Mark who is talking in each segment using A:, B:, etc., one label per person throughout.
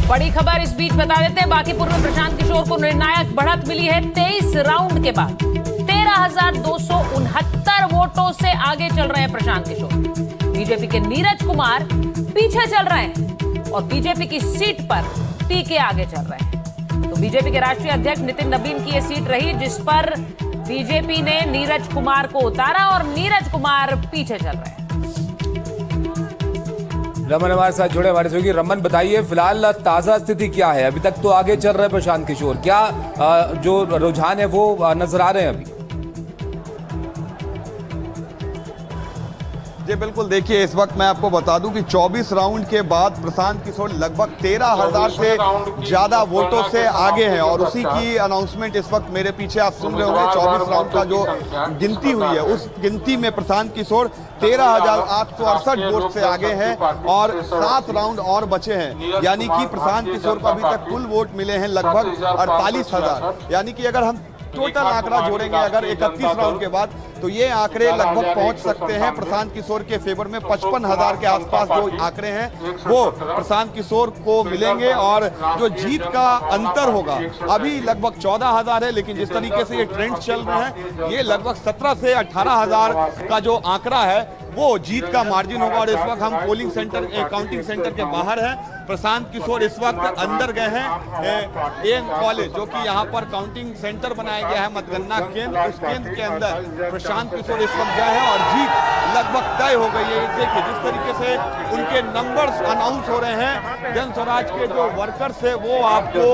A: बड़ी खबर इस बीच बता देते हैं, बांकीपुर में प्रशांत किशोर को निर्णायक बढ़त मिली है। 23 राउंड के बाद 13,269 वोटों से आगे चल रहे हैं प्रशांत किशोर। बीजेपी के नीरज कुमार पीछे चल रहे हैं और बीजेपी की सीट पर पीके आगे चल रहे हैं। तो बीजेपी के राष्ट्रीय अध्यक्ष नितिन नबीन की यह सीट रही जिस पर बीजेपी ने नीरज कुमार को उतारा और नीरज कुमार पीछे चल रहे हैं।
B: रमन हमारे साथ जुड़े, हमारे सहयोगी रमन बताइए फिलहाल ताजा स्थिति क्या है? अभी तक तो आगे चल रहे हैं प्रशांत किशोर, क्या जो रुझान है वो नजर आ रहे हैं अभी?
C: जी बिल्कुल, देखिए इस वक्त मैं आपको बता दूं कि 24 राउंड के बाद प्रशांत किशोर लगभग 13,000 से ज्यादा वोटों से आगे हैं और उसी की अनाउंसमेंट इस वक्त मेरे पीछे आप सुन रहे होंगे। 24 राउंड का जो गिनती हुई है उस गिनती में प्रशांत किशोर 13,868 वोट से आगे हैं और 7 राउंड और बचे हैं, यानी कि प्रशांत किशोर को अभी तक कुल वोट मिले हैं लगभग 48,000। यानी कि अगर हम टोटल आंकड़ा जोड़ेंगे अगर 31 राउंड के बाद तो ये आंकड़े लगभग पहुंच सकते हैं प्रशांत किशोर के फेवर में। 55,000 के आसपास जो आंकड़े हैं वो प्रशांत किशोर को मिलेंगे और जो जीत का अंतर होगा अभी लगभग 14,000 है, लेकिन जिस तरीके से ये ट्रेंड चल रहे हैं ये लगभग 17 से 18,000 का जो आंकड़ा है वो जीत का मार्जिन होगा। और इस वक्त हम पोलिंग सेंटर काउंटिंग सेंटर के बाहर हैं। प्रशांत किशोर इस वक्त अंदर गए हैं एएन कॉलेज, जो कि यहाँ पर काउंटिंग सेंटर बनाया गया है मतगणना केंद्र, उस केंद्र के अंदर प्रशांत किशोर इस वक्त गए हैं और जीत लगभग तय हो गई है। देखिए जिस तरीके से उनके नंबर्स अनाउंस हो रहे हैं, जन स्वराज के जो वर्कर्स है वो आपको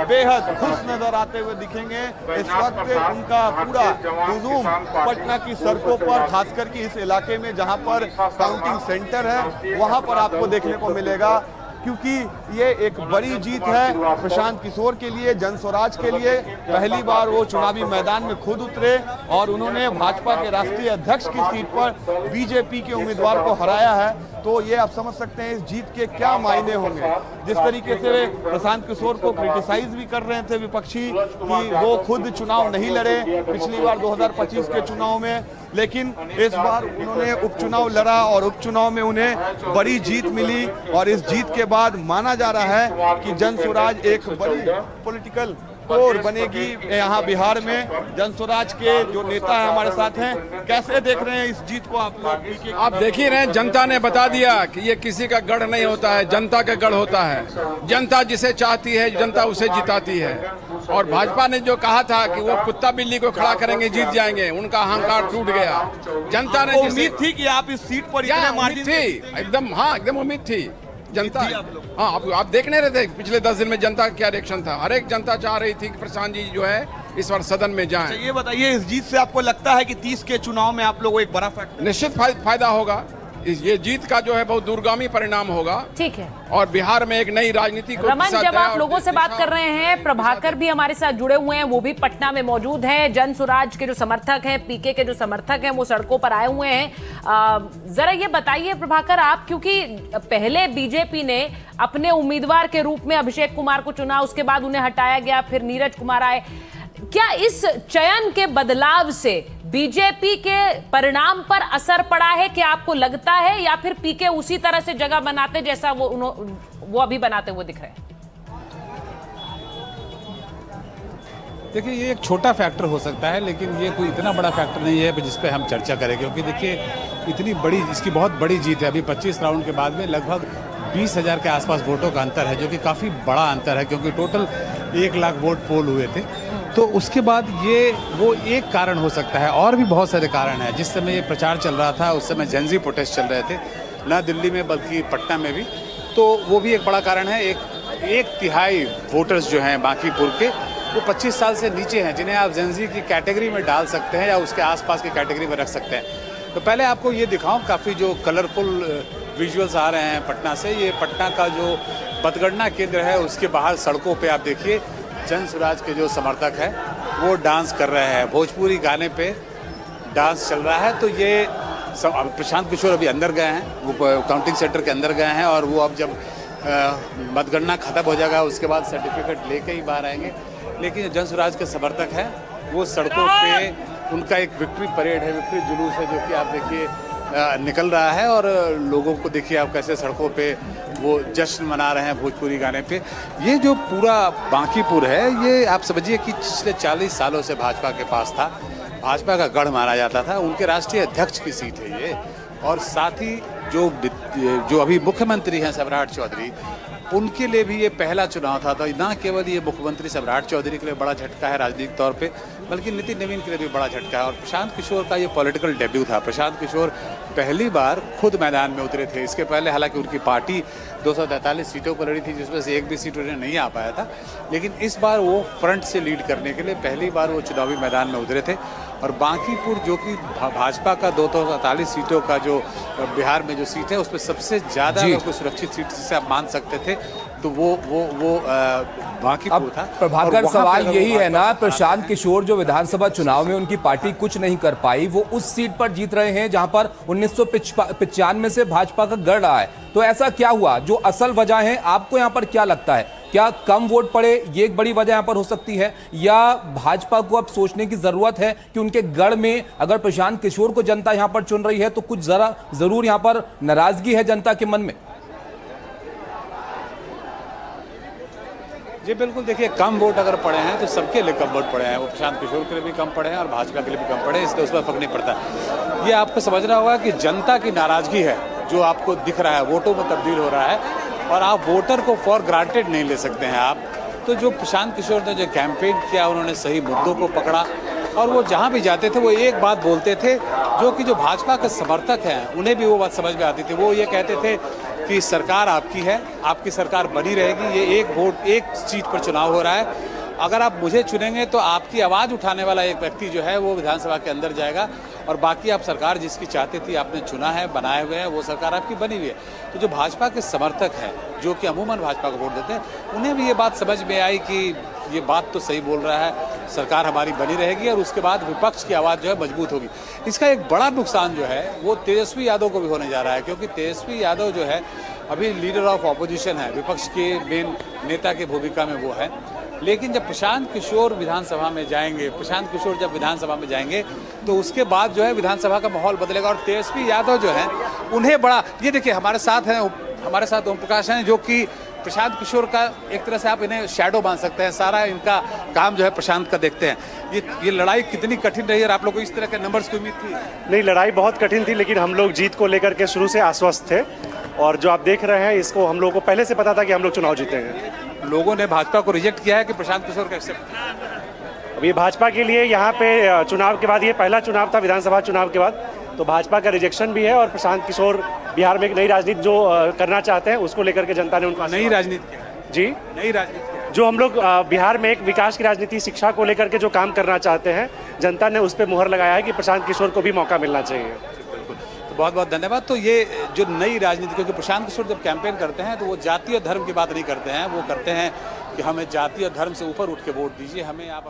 C: बेहद खुश नजर आते हुए दिखेंगे। इस वक्त उनका पूरा हुजूम पटना की सड़कों पर, खासकर कि इस इलाके में जहां पर काउंटिंग सेंटर है वहां पर आपको देखने को मिलेगा, क्योंकि ये एक बड़ी जीत है प्रशांत किशोर के लिए, जन स्वराज के लिए। पहली बार वो चुनावी मैदान में खुद उतरे और उन्होंने भाजपा के राष्ट्रीय अध्यक्ष की सीट पर बीजेपी के उम्मीदवार को हराया है। तो ये आप समझ सकते हैं इस जीत के क्या मायने होंगे। जिस तरीके से प्रशांत किशोर को क्रिटिसाइज भी कर रहे थे विपक्षी कि वो खुद चुनाव नहीं लड़े पिछली बार 2025 के चुनाव में, लेकिन इस बार उन्होंने उपचुनाव लड़ा और उपचुनाव में उन्हें बड़ी जीत मिली। और इस जीत के बाद माना जा रहा है कि जन स्वराज एक बड़ी पॉलिटिकल कोर बनेगी यहाँ बिहार में। जन स्वराज के जो नेता है हमारे साथ हैं, कैसे देख रहे हैं इस जीत को आप लोग?
D: आप देख ही रहे हैं, जनता ने बता दिया कि ये किसी का गढ़ नहीं होता है, जनता का गढ़ होता है। जनता जिसे चाहती है जनता उसे जिताती है। और भाजपा ने जो कहा था कि वो कुत्ता बिल्ली को खड़ा करेंगे जीत जाएंगे, उनका अहंकार टूट गया। जनता ने
C: उम्मीद थी कि आप इस सीट पर इतने मार्जिन
D: थी, एकदम हाँ एकदम उम्मीद थी जनता। हाँ आप देख नहीं रहे थे पिछले 10 दिन में जनता का क्या रिएक्शन था। हर एक जनता चाह रही थी कि प्रशांत जी जो है इस बार सदन में जाएं।
C: ये बताइए इस जीत से आपको लगता है कि 30 के चुनाव में आप लोगों को एक बड़ा फैक्टर
D: निश्चित फायदा होगा। ये जीत का जो है बहुत दूरगामी परिणाम होगा।
A: ठीक है,
D: और बिहार में एक नई राजनीति को
A: रमन, जब आप लोगों से बात कर रहे हैं, प्रभाकर भी हमारे साथ जुड़े हुए हैं, वो भी पटना में मौजूद हैं। जन स्वराज के जो समर्थक हैं, पीके के जो समर्थक हैं, वो सड़कों पर आए हुए हैं। जरा ये बताइए प्रभाकर आप, क्योंकि पहले बीजेपी ने अपने उम्मीदवार के रूप में अभिषेक कुमार को चुना, उसके बाद उन्हें हटाया गया, फिर नीरज कुमार आए। क्या इस चयन के बदलाव से बीजेपी के परिणाम पर असर पड़ा है? क्या आपको लगता है, या फिर पीके उसी तरह से जगह बनाते जैसा वो अभी बनाते हुए दिख रहे हैं?
E: देखिए ये एक छोटा फैक्टर हो सकता है, लेकिन ये कोई इतना बड़ा फैक्टर नहीं है जिस पे हम चर्चा करें, क्योंकि देखिए इतनी बड़ी, इसकी बहुत बड़ी जीत है। अभी 25 राउंड के बाद में लगभग 20,000 के आसपास वोटों का अंतर है, जो कि काफ़ी बड़ा अंतर है, क्योंकि टोटल 1 लाख वोट पोल हुए थे। तो उसके बाद ये वो एक कारण हो सकता है, और भी बहुत सारे कारण हैं। जिस समय ये प्रचार चल रहा था उस समय जेनजी प्रोटेस्ट चल रहे थे, न दिल्ली में बल्कि पटना में भी, तो वो भी एक बड़ा कारण है। एक तिहाई वोटर्स जो हैं बांकीपुर के, वो 25 साल से नीचे हैं, जिन्हें आप जेनजी की कैटेगरी में डाल सकते हैं या उसके आसपास की कैटेगरी में रख सकते हैं। तो पहले आपको ये दिखाऊं, काफ़ी जो कलरफुल विजुअल्स आ रहे हैं पटना से। ये पटना का जो मतगणना केंद्र है उसके बाहर सड़कों पे आप देखिए जन स्वराज के जो समर्थक हैं वो डांस कर रहे हैं, भोजपुरी गाने पे डांस चल रहा है। तो ये प्रशांत किशोर अभी अंदर गए हैं, वो काउंटिंग सेंटर के अंदर गए हैं, और वो अब जब मतगणना खत्म हो जाएगा उसके बाद सर्टिफिकेट लेके ही बाहर आएंगे। लेकिन जन स्वराज के समर्थक हैं वो सड़कों पे, उनका एक विक्ट्री परेड है, विक्ट्री जुलूस है, जो कि आप देखिए निकल रहा है और लोगों को देखिए आप कैसे सड़कों पे वो जश्न मना रहे हैं भोजपुरी गाने पे। ये जो पूरा बांकीपुर है ये आप समझिए कि पिछले 40 सालों से भाजपा के पास था, भाजपा का गढ़ माना जाता था, उनके राष्ट्रीय अध्यक्ष की सीट है ये। और साथ ही जो अभी मुख्यमंत्री हैं सम्राट चौधरी, उनके लिए भी ये पहला चुनाव था। तो ना केवल ये मुख्यमंत्री सम्राट चौधरी के लिए बड़ा झटका है राजनीतिक तौर पे, बल्कि नितिन नवीन के लिए भी बड़ा झटका है। और प्रशांत किशोर का ये पॉलिटिकल डेब्यू था। प्रशांत किशोर पहली बार खुद मैदान में उतरे थे। इसके पहले हालांकि उनकी पार्टी 243 सीटों पर लड़ी थी, जिसमें से एक भी सीट उन्हें नहीं आ पाया था, लेकिन इस बार वो फ्रंट से लीड करने के लिए पहली बार वो चुनावी मैदान में उतरे थे। और बांकीपुर जो कि भाजपा का 243 सीटों का जो बिहार में जो सीट है उसमें सबसे ज़्यादा कोई सुरक्षित सीट जिसे आप मान सकते थे तो वो बांकीपुर था।
B: प्रभाकर, सवाल यही है ना, प्रशांत किशोर जो विधानसभा चुनाव में उनकी पार्टी कुछ नहीं कर पाई, वो उस सीट पर जीत रहे हैं जहां पर 1995 से भाजपा का गढ़ रहा है। तो ऐसा क्या हुआ? जो असल वजह है, आपको यहां पर क्या लगता है? क्या कम वोट पड़े, ये एक बड़ी वजह यहां पर हो सकती है, या भाजपा को अब सोचने की जरूरत है कि उनके गढ़ में अगर प्रशांत किशोर को जनता यहां पर चुन रही है तो कुछ जरूर यहां पर नाराजगी है जनता के मन में?
E: जी बिल्कुल, देखिए कम वोट अगर पड़े हैं तो सबके लिए कम वोट पड़े हैं। वो प्रशांत किशोर के लिए भी कम पड़े हैं और भाजपा के लिए भी कम पड़े हैं, इसलिए उस पर फर्क नहीं पड़ता। ये आपको समझना होगा कि जनता की नाराजगी है जो आपको दिख रहा है, वोटों में तब्दील हो रहा है, और आप वोटर को फॉर ग्रांटेड नहीं ले सकते हैं आप। तो जो प्रशांत किशोर ने जो कैंपेन किया, उन्होंने सही मुद्दों को पकड़ा और वो जहाँ भी जाते थे वो एक बात बोलते थे जो कि जो भाजपा के समर्थक हैं उन्हें भी वो बात समझ में आती थी। वो ये कहते थे कि सरकार आपकी है, आपकी सरकार बनी रहेगी, ये एक वोट एक सीट पर चुनाव हो रहा है, अगर आप मुझे चुनेंगे तो आपकी आवाज़ उठाने वाला एक व्यक्ति जो है वो विधानसभा के अंदर जाएगा, और बाकी आप सरकार जिसकी चाहती थी आपने चुना है, बनाए हुए हैं, वो सरकार आपकी बनी हुई है। तो जो भाजपा के समर्थक हैं जो कि अमूमन भाजपा को वोट देते हैं, उन्हें भी ये बात समझ में आई कि ये बात तो सही बोल रहा है, सरकार हमारी बनी रहेगी और उसके बाद विपक्ष की आवाज़ जो है मजबूत होगी। इसका एक बड़ा नुकसान जो है वो तेजस्वी यादव को भी होने जा रहा है, क्योंकि तेजस्वी यादव जो है अभी लीडर ऑफ ऑपोजिशन है, विपक्ष के मेन नेता की भूमिका में वो है। लेकिन जब प्रशांत किशोर विधानसभा में जाएंगे, प्रशांत किशोर जब विधानसभा में जाएंगे तो उसके बाद जो है विधानसभा का माहौल बदलेगा। और तेजस्वी यादव जो है उन्हें बड़ा, ये देखिए हमारे साथ हैं, हमारे साथ ओम प्रकाश हैं जो कि प्रशांत किशोर का एक तरह से आप इन्हें शैडो मान सकते हैं, सारा इनका काम जो है प्रशांत का देखते हैं। ये लड़ाई कितनी कठिन रही है और आप लोगों को इस तरह के नंबर्स की उम्मीद थी?
F: नहीं, लड़ाई बहुत कठिन थी, लेकिन हम लोग जीत को लेकर के शुरू से आश्वस्त थे, और जो आप देख रहे हैं इसको हम लोगों को पहले से पता था कि हम लोग चुनाव जीतेंगे।
E: लोगों ने भाजपा को रिजेक्ट किया है कि प्रशांत किशोर का एक्सेप्ट?
F: अब ये भाजपा के लिए यहाँ पे चुनाव के बाद, ये पहला चुनाव था विधानसभा चुनाव के बाद, तो भाजपा का रिजेक्शन भी है। और प्रशांत किशोर बिहार में एक नई राजनीति जो करना चाहते हैं उसको लेकर के जनता ने उनको
E: नई राजनीति
F: जी
E: नई राजनीति
F: जो हम लोग बिहार में एक विकास की राजनीति, शिक्षा को लेकर के जो काम करना चाहते हैं, जनता ने उस पर मुहर लगाया है कि प्रशांत किशोर को भी मौका मिलना चाहिए।
E: तो बहुत बहुत धन्यवाद। तो ये जो नई राजनीति, क्योंकि प्रशांत किशोर जब कैंपेन करते हैं तो वो जाति और धर्म की बात नहीं करते हैं, वो करते हैं कि हमें जाति और धर्म से ऊपर उठ के वोट दीजिए, हमें आप